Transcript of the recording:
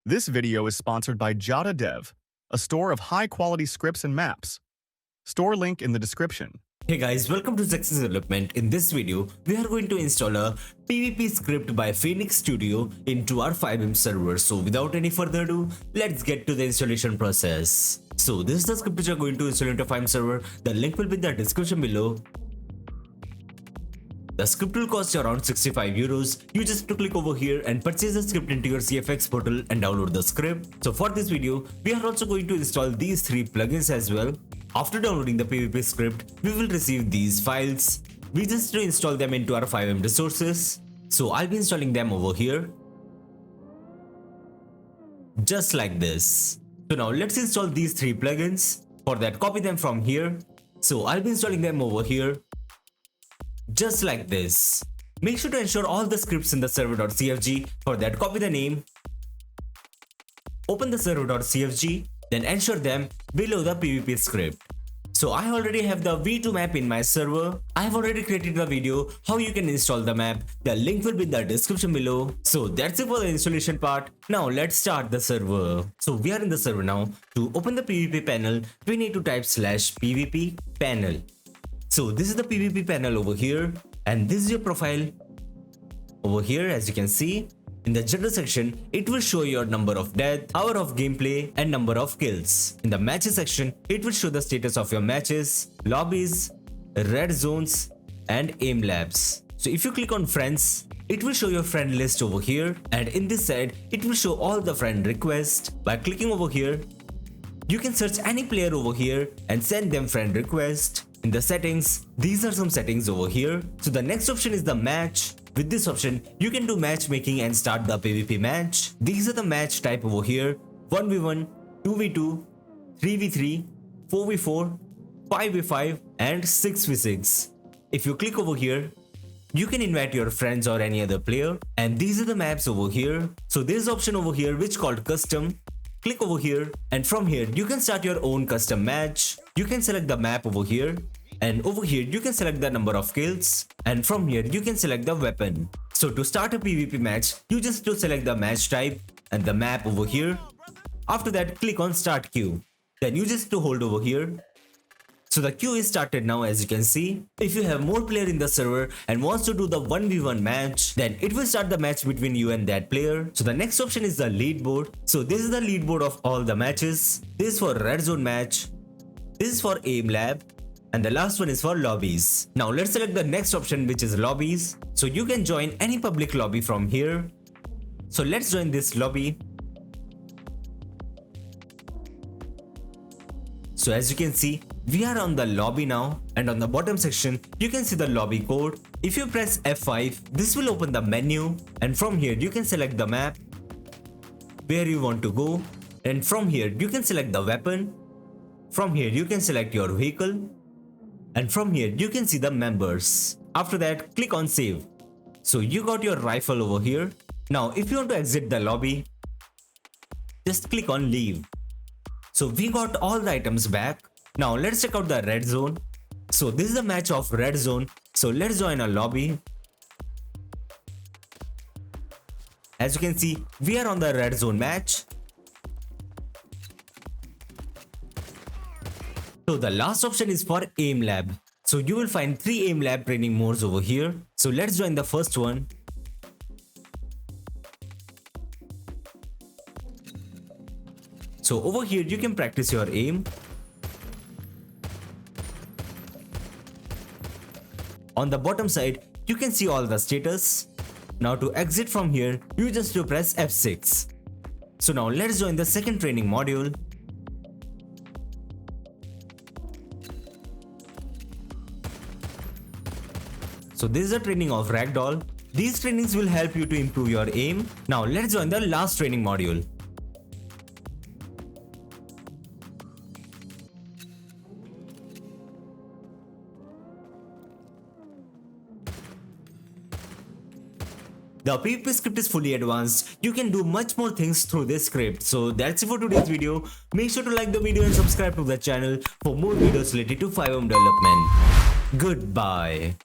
This video is sponsored by Jada Dev, a store of high-quality scripts and maps. Store link in the description. Hey guys, welcome to Zexus Development. In this video, we are going to install a PvP script by Fenix Studio into our FiveM server. So without any further ado, let's get to the installation process. So this is the script which you are going to install into FiveM server. The link will be in the description below. The script will cost you around 65 euros. You just have to click over here and purchase the script into your CFX portal and download the script. So for this video, we are also going to install these 3 plugins as well. After downloading the PvP script, we will receive these files. We just need to install them into our FiveM resources. So I'll be installing them over here. Just like this. So now let's install these 3 plugins. For that, copy them from here. So I'll be installing them over here. Just like this. Make sure to ensure all the scripts in the server.cfg. For that, copy the name. Open the server.cfg. Then ensure them below the PvP script. So I already have the V2 map in my server. I have already created the video how you can install the map. The link will be in the description below. So that's it for the installation part. Now let's start the server. So we are in the server now. To open the PvP panel, we need to type /PvP panel. So this is the PvP panel over here, and this is your profile. Over here, as you can see, in the general section, it will show your number of death, hour of gameplay, and number of kills. In the matches section, it will show the status of your matches, lobbies, red zones, and aim labs. So if you click on friends, it will show your friend list over here, and in this side, it will show all the friend requests. By clicking over here, you can search any player over here and send them friend request. In the settings, these are some settings over here. So the next option is the match. With this option, you can do matchmaking and start the PvP match. These are the match type over here: 1v1, 2v2, 3v3, 4v4, 5v5, and 6v6. If you click over here, you can invite your friends or any other player. And these are the maps over here. So there's an option over here which called custom. Click over here, and from here you can start your own custom match. You can select the map over here, and over here you can select the number of kills, and from here you can select the weapon. So to start a PvP match, you just have to select the match type and the map over here. After that, click on start queue. Then you just have to hold over here. So the queue is started now, as you can see. If you have more player in the server and wants to do the 1v1 match, then it will start the match between you and that player. So the next option is the leaderboard. So this is the leaderboard of all the matches. This is for red zone match. This is for aim lab. And the last one is for lobbies. Now let's select the next option, which is lobbies. So you can join any public lobby from here. So let's join this lobby. So as you can see, we are on the lobby now, and on the bottom section, you can see the lobby code. If you press F5, this will open the menu, and from here you can select the map, where you want to go, and from here you can select the weapon. From here you can select your vehicle, and from here you can see the members. After that, click on save. So you got your rifle over here. Now if you want to exit the lobby, just click on leave. So we got all the items back. Now let's check out the red zone. So this is the match of red zone. So let's join a lobby. As you can see, we are on the red zone match. So the last option is for aim lab. So you will find 3 aim lab training modes over here. So let's join the first one. So over here you can practice your aim. On the bottom side, you can see all the status. Now to exit from here, you just have to press F6. So now let's join the second training module. So this is a training of ragdoll. These trainings will help you to improve your aim. Now let's join the last training module. The PvP script is fully advanced. You can do much more things through this script. So that's it for today's video. Make sure to like the video and subscribe to the channel for more videos related to FiveM development. Goodbye.